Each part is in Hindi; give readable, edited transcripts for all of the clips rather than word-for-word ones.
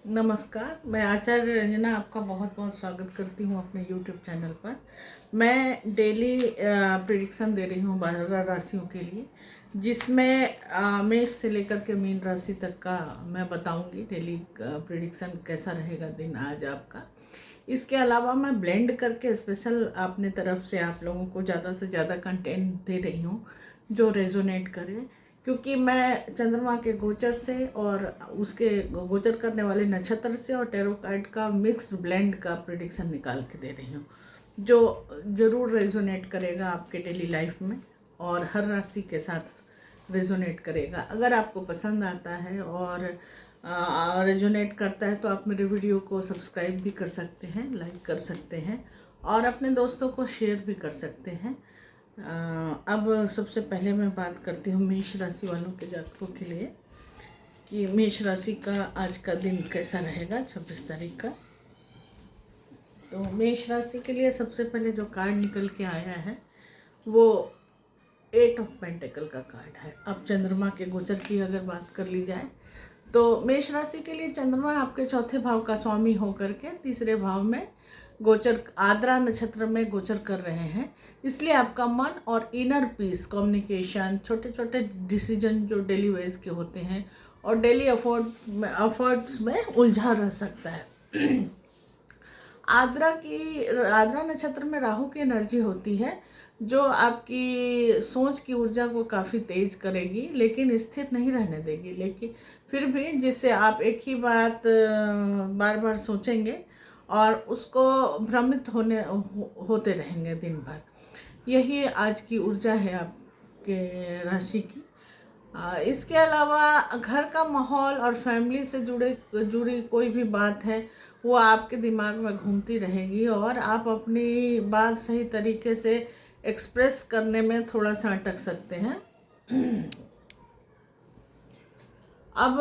नमस्कार, मैं आचार्य रंजना आपका बहुत बहुत स्वागत करती हूँ अपने YouTube चैनल पर। मैं डेली प्रेडिक्शन दे रही हूँ 12 राशियों के लिए, जिसमें मेष से लेकर के मीन राशि तक का मैं बताऊँगी डेली प्रेडिक्शन कैसा रहेगा दिन आज आपका। इसके अलावा मैं ब्लेंड करके स्पेशल अपने तरफ से आप लोगों को ज़्यादा से ज़्यादा कंटेंट दे रही हूँ जो रेजोनेट करे, क्योंकि मैं चंद्रमा के गोचर से और उसके गोचर करने वाले नक्षत्र से और टैरो कार्ड का मिक्स्ड ब्लेंड का प्रेडिक्शन निकाल के दे रही हूँ, जो ज़रूर रेजोनेट करेगा आपके डेली लाइफ में और हर राशि के साथ रेजोनेट करेगा। अगर आपको पसंद आता है और रेजोनेट करता है तो आप मेरे वीडियो को सब्सक्राइब भी कर सकते हैं, लाइक कर सकते हैं और अपने दोस्तों को शेयर भी कर सकते हैं। अब सबसे पहले मैं बात करती हूँ मेष राशि वालों के जातकों के लिए कि मेष राशि का आज का दिन कैसा रहेगा 26 तारीख का। तो मेष राशि के लिए सबसे पहले जो कार्ड निकल के आया है वो 8 ऑफ पेंटिकल का कार्ड है। अब चंद्रमा के गोचर की अगर बात कर ली जाए तो मेष राशि के लिए चंद्रमा आपके चौथे भाव का स्वामी होकर के तीसरे भाव में गोचर आद्रा नक्षत्र में गोचर कर रहे हैं। इसलिए आपका मन और इनर पीस, कम्युनिकेशन, छोटे छोटे डिसीजन जो डेली वेज के होते हैं और डेली एफर्ट्स में उलझा रह सकता है। आद्रा नक्षत्र में राहु की एनर्जी होती है जो आपकी सोच की ऊर्जा को काफ़ी तेज करेगी, लेकिन स्थिर नहीं रहने देगी। लेकिन फिर भी जिससे आप एक ही बात बार बार सोचेंगे और उसको भ्रमित होते रहेंगे दिन भर। यही आज की ऊर्जा है आपके राशि की। इसके अलावा घर का माहौल और फैमिली से जुड़ी कोई भी बात है वो आपके दिमाग में घूमती रहेगी और आप अपनी बात सही तरीके से एक्सप्रेस करने में थोड़ा सा अटक सकते हैं। अब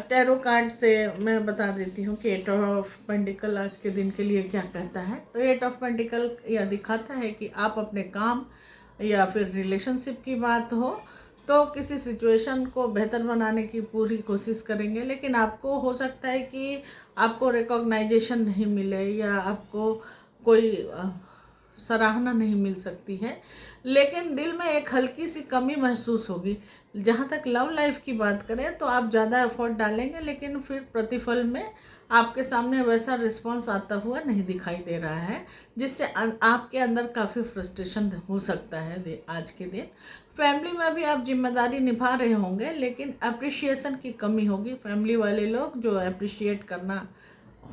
टैरो कार्ड से मैं बता देती हूँ कि 8 ऑफ पेंटिकल आज के दिन के लिए क्या कहता है। तो 8 ऑफ पेंटिकल यह दिखाता है कि आप अपने काम या फिर रिलेशनशिप की बात हो तो किसी सिचुएशन को बेहतर बनाने की पूरी कोशिश करेंगे, लेकिन आपको हो सकता है कि आपको रिकॉग्नाइजेशन नहीं मिले या आपको कोई सराहना नहीं मिल सकती है, लेकिन दिल में एक हल्की सी कमी महसूस होगी। जहाँ तक लव लाइफ की बात करें तो आप ज़्यादा एफर्ट डालेंगे, लेकिन फिर प्रतिफल में आपके सामने वैसा रिस्पांस आता हुआ नहीं दिखाई दे रहा है, जिससे आपके अंदर काफ़ी फ्रस्ट्रेशन हो सकता है आज के दिन। फैमिली में भी आप जिम्मेदारी निभा रहे होंगे, लेकिन अप्रिशिएशन की कमी होगी। फैमिली वाले लोग जो अप्रिशिएट करना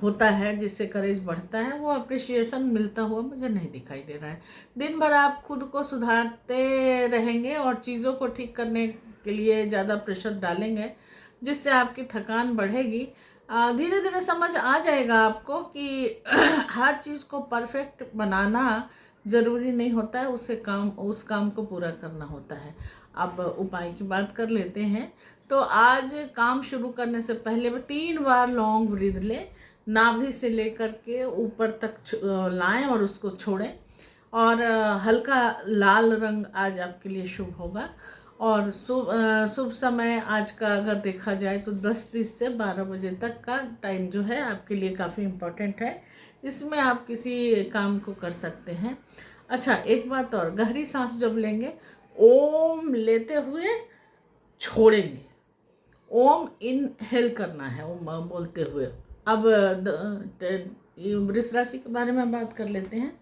होता है, जिससे करेज बढ़ता है, वो अप्रिशिएशन मिलता हुआ मुझे नहीं दिखाई दे रहा है। दिन भर आप खुद को सुधारते रहेंगे और चीज़ों को ठीक करने के लिए ज़्यादा प्रेशर डालेंगे, जिससे आपकी थकान बढ़ेगी। धीरे धीरे समझ आ जाएगा आपको कि हर चीज़ को परफेक्ट बनाना ज़रूरी नहीं होता है, उस काम को पूरा करना होता है। अब उपाय की बात कर लेते हैं। तो आज काम शुरू करने से पहले 3 बार लॉन्ग ब्रीथ लें, नाभि से लेकर के ऊपर तक लाएं और उसको छोड़ें। और हल्का लाल रंग आज आपके लिए शुभ होगा। और शुभ समय आज का अगर देखा जाए तो 10:30 से 12 बजे तक का टाइम जो है आपके लिए काफ़ी इम्पोर्टेंट है। इसमें आप किसी काम को कर सकते हैं। अच्छा, एक बात और, गहरी सांस जब लेंगे ओम लेते हुए छोड़ेंगे, ओम इनहेल करना है ओम बोलते हुए। अब वृष राशि के बारे में बात कर लेते हैं।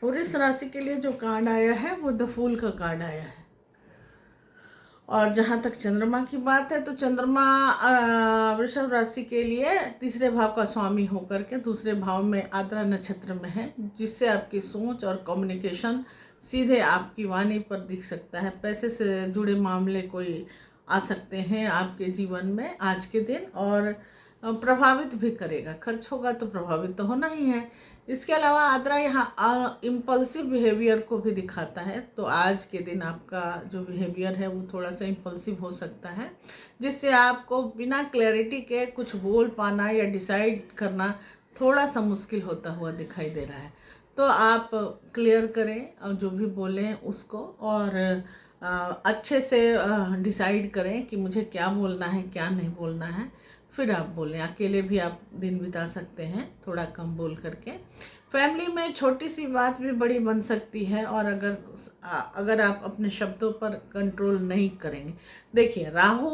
वृष राशि के लिए जो कार्ड आया है वो द फूल का कार्ड आया है। और जहाँ तक चंद्रमा की बात है तो चंद्रमा वृषभ राशि के लिए तीसरे भाव का स्वामी होकर के दूसरे भाव में आद्रा नक्षत्र में है, जिससे आपकी सोच और कम्युनिकेशन सीधे आपकी वाणी पर दिख सकता है। पैसे से जुड़े मामले कोई आ सकते हैं आपके जीवन में आज के दिन और प्रभावित भी करेगा। खर्च होगा तो प्रभावित तो होना ही है। इसके अलावा आद्रा यहाँ इम्पल्सिव बिहेवियर को भी दिखाता है, तो आज के दिन आपका जो बिहेवियर है वो थोड़ा सा इम्पल्सिव हो सकता है, जिससे आपको बिना क्लैरिटी के कुछ बोल पाना या डिसाइड करना थोड़ा सा मुश्किल होता हुआ दिखाई दे रहा है। तो आप क्लियर करें और जो भी बोलें उसको, और अच्छे से डिसाइड करें कि मुझे क्या बोलना है क्या नहीं बोलना है। फिर आप बोलें। अकेले भी आप दिन बिता सकते हैं थोड़ा कम बोल करके। फैमिली में छोटी सी बात भी बड़ी बन सकती है, और अगर आप अपने शब्दों पर कंट्रोल नहीं करेंगे। देखिए, राहु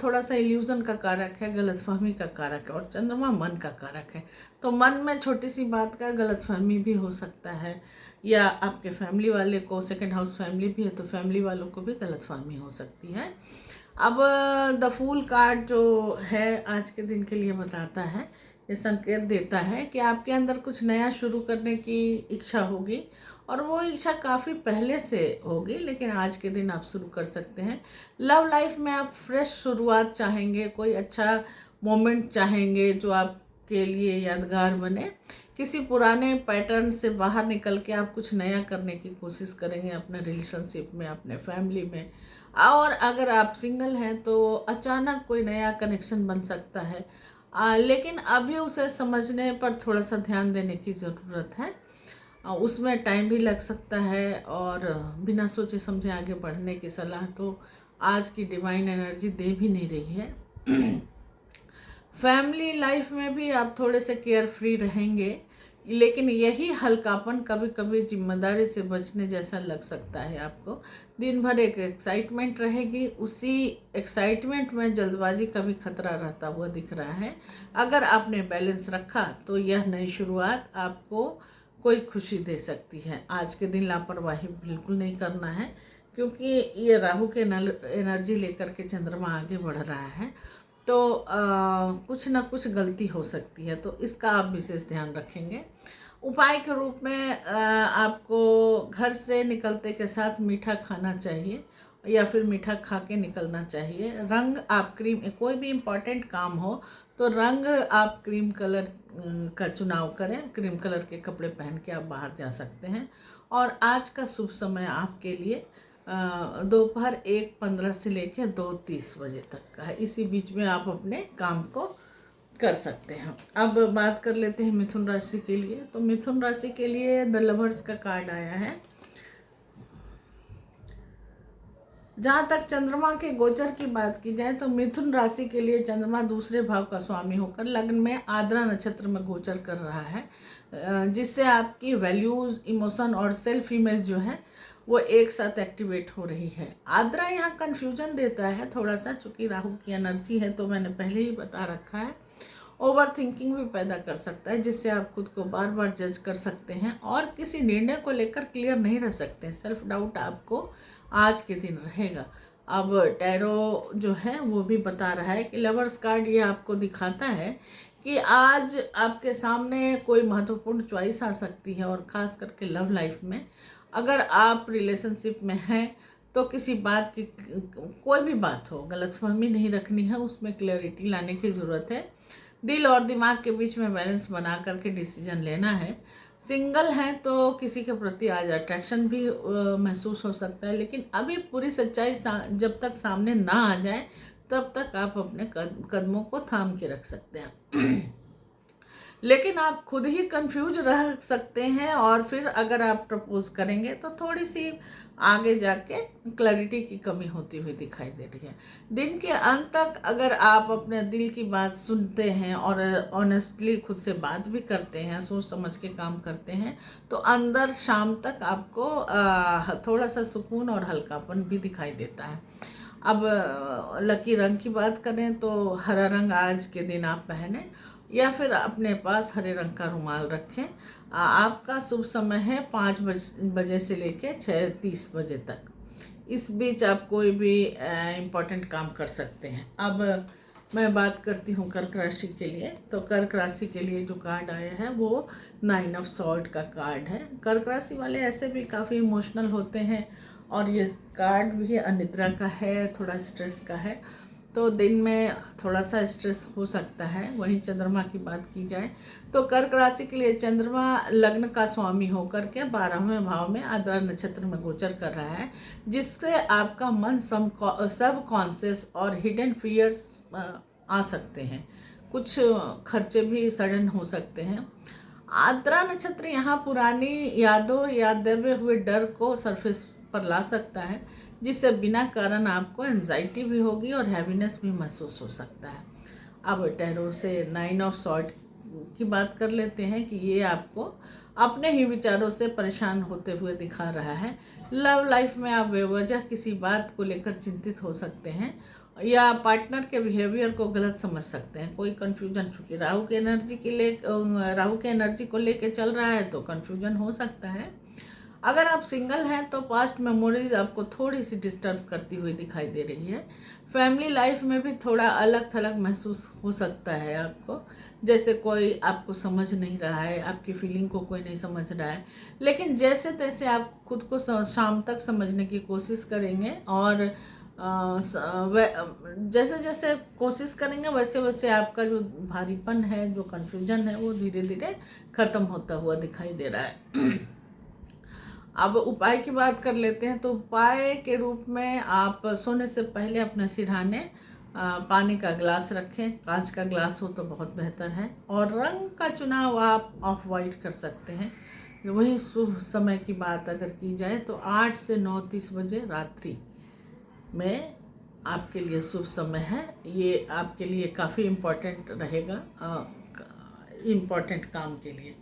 थोड़ा सा इल्यूजन का कारक है, गलतफहमी का कारक है, और चंद्रमा मन का कारक है। तो मन में छोटी सी बात का गलतफहमी भी हो सकता है, या आपके फैमिली वाले को, सेकंड हाउस फैमिली भी है तो फैमिली वालों को भी गलतफहमी हो सकती है। अब द फूल कार्ड जो है आज के दिन के लिए बताता है, ये संकेत देता है कि आपके अंदर कुछ नया शुरू करने की इच्छा होगी, और वो इच्छा काफ़ी पहले से होगी, लेकिन आज के दिन आप शुरू कर सकते हैं। लव लाइफ में आप फ्रेश शुरुआत चाहेंगे, कोई अच्छा मोमेंट चाहेंगे जो आपके लिए यादगार बने। किसी पुराने पैटर्न से बाहर निकल के आप कुछ नया करने की कोशिश करेंगे अपने रिलेशनशिप में, अपने फैमिली में। और अगर आप सिंगल हैं तो अचानक कोई नया कनेक्शन बन सकता है, लेकिन अभी उसे समझने पर थोड़ा सा ध्यान देने की ज़रूरत है। उसमें टाइम भी लग सकता है, और बिना सोचे समझे आगे बढ़ने की सलाह तो आज की डिवाइन एनर्जी दे भी नहीं रही है। फैमिली लाइफ में भी आप थोड़े से केयर फ्री रहेंगे, लेकिन यही हल्कापन कभी कभी जिम्मेदारी से बचने जैसा लग सकता है आपको। दिन भर एक एक्साइटमेंट रहेगी, उसी एक्साइटमेंट में जल्दबाजी का भी खतरा रहता हुआ दिख रहा है। अगर आपने बैलेंस रखा तो यह नई शुरुआत आपको कोई खुशी दे सकती है। आज के दिन लापरवाही बिल्कुल नहीं करना है, क्योंकि ये राहु के एनर्जी लेकर के चंद्रमा आगे बढ़ रहा है, तो कुछ ना कुछ गलती हो सकती है, तो इसका आप विशेष ध्यान रखेंगे। उपाय के रूप में आपको घर से निकलते के साथ मीठा खाना चाहिए, या फिर मीठा खा के निकलना चाहिए। रंग आप क्रीम, कोई भी इम्पॉर्टेंट काम हो तो रंग आप क्रीम कलर का चुनाव करें। क्रीम कलर के कपड़े पहन के आप बाहर जा सकते हैं। और आज का शुभ समय आपके लिए दोपहर 1:15 से लेकर 2:30 बजे तक का है। इसी बीच में आप अपने काम को कर सकते हैं। अब बात कर लेते हैं मिथुन राशि के लिए। तो मिथुन राशि के लिए द लवर्स का कार्ड आया है। जहाँ तक चंद्रमा के गोचर की बात की जाए तो मिथुन राशि के लिए चंद्रमा दूसरे भाव का स्वामी होकर लग्न में आद्रा नक्षत्र में गोचर कर रहा है, जिससे आपकी वैल्यूज़, इमोशन और सेल्फ इमेज जो है वो एक साथ एक्टिवेट हो रही है। आद्रा यहाँ कन्फ्यूजन देता है थोड़ा सा, चूँकि राहु की एनर्जी है, तो मैंने पहले ही बता रखा है। ओवर थिंकिंग भी पैदा कर सकता है, जिससे आप खुद को बार बार जज कर सकते हैं और किसी निर्णय को लेकर क्लियर नहीं रह सकते। सेल्फ डाउट आपको आज के दिन रहेगा। अब टैरो जो है वो भी बता रहा है कि लवर्स कार्ड ये आपको दिखाता है कि आज आपके सामने कोई महत्वपूर्ण चॉइस आ सकती है, और ख़ास करके लव लाइफ में अगर आप रिलेशनशिप में हैं तो किसी बात की, कोई भी बात हो, गलतफहमी नहीं रखनी है, उसमें क्लैरिटी लाने की ज़रूरत है। दिल और दिमाग के बीच में बैलेंस बना करके डिसीजन लेना है। सिंगल हैं तो किसी के प्रति आज अट्रैक्शन भी महसूस हो सकता है, लेकिन अभी पूरी सच्चाई जब तक सामने ना आ जाए तब तक आप अपने कदमों को थाम के रख सकते हैं। लेकिन आप खुद ही कंफ्यूज रह सकते हैं, और फिर अगर आप प्रपोज करेंगे तो थोड़ी सी आगे जाके क्लैरिटी की कमी होती हुई दिखाई दे रही है। दिन के अंत तक अगर आप अपने दिल की बात सुनते हैं और ऑनेस्टली खुद से बात भी करते हैं, सोच समझ के काम करते हैं, तो अंदर शाम तक आपको थोड़ा सा सुकून और हल्कापन भी दिखाई देता है। अब लकी रंग की बात करें तो हरा रंग आज के दिन आप पहने, या फिर अपने पास हरे रंग का रुमाल रखें। आपका शुभ समय है 5 बजे से लेकर 6:30 बजे तक। इस बीच आप कोई भी इम्पोर्टेंट काम कर सकते हैं। अब मैं बात करती हूँ कर्क राशि के लिए। तो कर्क राशि के लिए जो कार्ड आया है वो 9 ऑफ सॉर्ड का कार्ड है। कर्क राशि वाले ऐसे भी काफ़ी इमोशनल होते हैं, और ये कार्ड भी अनिद्रा का है, थोड़ा स्ट्रेस का है, तो दिन में थोड़ा सा स्ट्रेस हो सकता है। वहीं चंद्रमा की बात की जाए तो कर्क राशि के लिए चंद्रमा लग्न का स्वामी होकर के 12वें भाव में आद्रा नक्षत्र में गोचर कर रहा है, जिससे आपका मन सब कॉन्शियस और हिडन फियर्स आ सकते हैं। कुछ खर्चे भी सडन हो सकते हैं। आद्रा नक्षत्र यहाँ पुरानी यादों या दबे हुए डर को सरफेस पर ला सकता है, जिससे बिना कारण आपको एंजाइटी भी होगी और हैवीनेस भी महसूस हो सकता है। अब टैरो से 9 ऑफ सॉर्ड की बात कर लेते हैं कि ये आपको अपने ही विचारों से परेशान होते हुए दिखा रहा है। लव लाइफ में आप बेवजह किसी बात को लेकर चिंतित हो सकते हैं या पार्टनर के बिहेवियर को गलत समझ सकते हैं। कोई कन्फ्यूजन, चूँकि राहु के एनर्जी को लेके चल रहा है तो कन्फ्यूजन हो सकता है। अगर आप सिंगल हैं तो पास्ट मेमोरीज आपको थोड़ी सी डिस्टर्ब करती हुई दिखाई दे रही है। फैमिली लाइफ में भी थोड़ा अलग थलग महसूस हो सकता है आपको, जैसे कोई आपको समझ नहीं रहा है, आपकी फीलिंग को कोई नहीं समझ रहा है। लेकिन जैसे तैसे आप खुद को शाम तक समझने की कोशिश करेंगे और जैसे जैसे कोशिश करेंगे वैसे वैसे आपका जो भारीपन है, जो कन्फ्यूजन है, वो धीरे धीरे ख़त्म होता हुआ दिखाई दे रहा है। अब उपाय की बात कर लेते हैं। तो उपाय के रूप में आप सोने से पहले अपने सिरहाने पानी का ग्लास रखें। कांच का ग्लास हो तो बहुत बेहतर है। और रंग का चुनाव आप ऑफ वाइट कर सकते हैं। वही शुभ समय की बात अगर की जाए तो 8 से 9:30 बजे रात्रि में आपके लिए शुभ समय है। ये आपके लिए काफ़ी इम्पोर्टेंट रहेगा, इम्पोर्टेंट काम के लिए।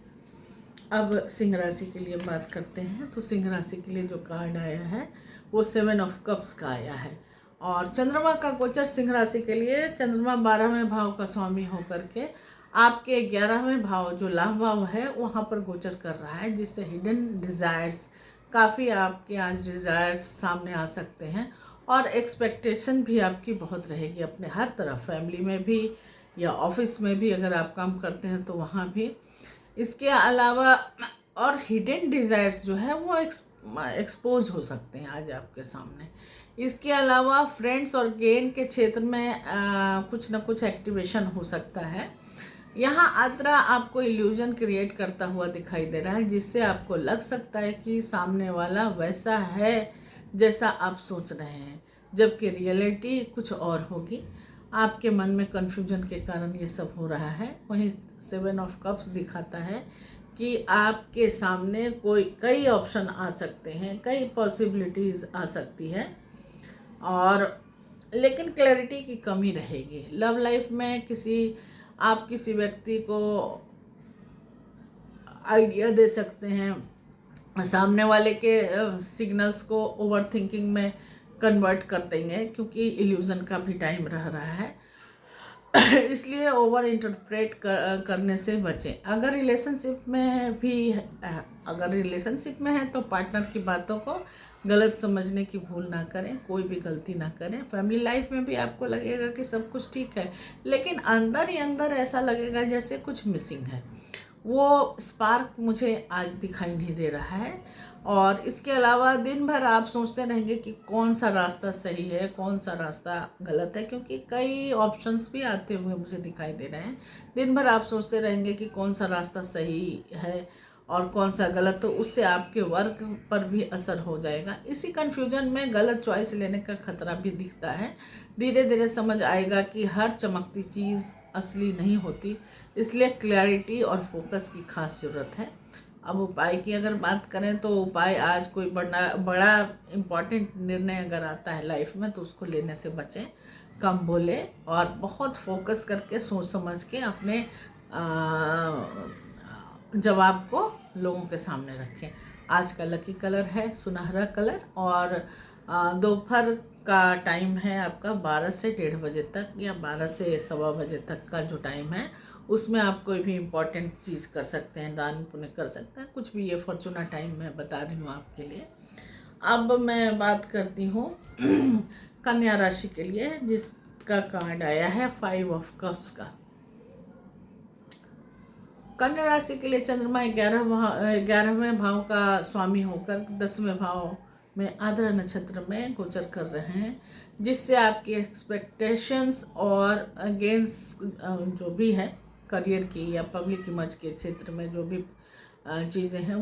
अब सिंह राशि के लिए बात करते हैं। तो सिंह राशि के लिए जो कार्ड आया है वो 7 ऑफ कप्स का आया है। और चंद्रमा का गोचर सिंह राशि के लिए, चंद्रमा 12वें भाव का स्वामी होकर के आपके 11वें भाव जो लाभ भाव है वहाँ पर गोचर कर रहा है, जिससे हिडन डिज़ायर्स, काफ़ी आपके आज डिज़ायर्स सामने आ सकते हैं। और एक्सपेक्टेशन भी आपकी बहुत रहेगी अपने हर तरफ, फैमिली में भी या ऑफिस में भी अगर आप काम करते हैं तो वहाँ भी। इसके अलावा और हिडन डिज़ायर्स जो है वो एक्सपोज हो सकते हैं आज आपके सामने। इसके अलावा फ्रेंड्स और गेन के क्षेत्र में कुछ ना कुछ एक्टिवेशन हो सकता है। यहाँ आद्रा आपको इल्यूजन क्रिएट करता हुआ दिखाई दे रहा है, जिससे आपको लग सकता है कि सामने वाला वैसा है जैसा आप सोच रहे हैं, जबकि रियलिटी कुछ और होगी। आपके मन में कन्फ्यूजन के कारण ये सब हो रहा है। वहीं 7 ऑफ कप्स दिखाता है कि आपके सामने कई ऑप्शन आ सकते हैं, कई पॉसिबिलिटीज़ आ सकती है, और लेकिन क्लैरिटी की कमी रहेगी। लव लाइफ में आप किसी व्यक्ति को आइडिया दे सकते हैं, सामने वाले के सिग्नल्स को ओवर थिंकिंग में कन्वर्ट कर देंगे, क्योंकि इल्यूज़न का भी टाइम रह रहा है। इसलिए ओवर इंटरप्रेट करने से बचें। अगर रिलेशनशिप में है तो पार्टनर की बातों को गलत समझने की भूल ना करें, कोई भी गलती ना करें। फैमिली लाइफ में भी आपको लगेगा कि सब कुछ ठीक है, लेकिन अंदर ही अंदर ऐसा लगेगा जैसे कुछ मिसिंग है। वो स्पार्क मुझे आज दिखाई नहीं दे रहा है। और इसके अलावा दिन भर आप सोचते रहेंगे कि कौन सा रास्ता सही है, कौन सा रास्ता गलत है, क्योंकि कई ऑप्शंस भी आते हुए मुझे दिखाई दे रहे हैं। दिन भर आप सोचते रहेंगे कि कौन सा रास्ता सही है और कौन सा गलत, तो उससे आपके वर्क पर भी असर हो जाएगा। इसी कन्फ्यूजन में गलत चॉइस लेने का खतरा भी दिखता है। धीरे धीरे समझ आएगा कि हर चमकती चीज़ असली नहीं होती, इसलिए क्लैरिटी और फोकस की खास ज़रूरत है। अब उपाय की अगर बात करें तो उपाय, आज कोई बड़ा इम्पॉर्टेंट निर्णय अगर आता है लाइफ में तो उसको लेने से बचें, कम बोले और बहुत फोकस करके सोच समझ के अपने जवाब को लोगों के सामने रखें। आज का लकी कलर है सुनहरा कलर, और दोपहर का टाइम है आपका 12 से 1:30 बजे तक, या 12 से 1:15 बजे तक का जो टाइम है उसमें आप कोई भी इम्पोर्टेंट चीज़ कर सकते हैं, दान पुण्य कर सकते हैं, कुछ भी। ये फॉर्चूना टाइम मैं बता रही हूँ आपके लिए। अब मैं बात करती हूँ कन्या राशि के लिए, जिसका कार्ड आया है 5 ऑफ कप्स का। कन्या राशि के लिए चंद्रमा 11वें भाव का स्वामी होकर 10वें भाव में आद्रा नक्षत्र में गोचर कर रहे हैं, जिससे आपकी एक्सपेक्टेशंस और अगेंस्ट जो भी है करियर की या पब्लिक इमेज के क्षेत्र में जो भी चीज़ें हैं वो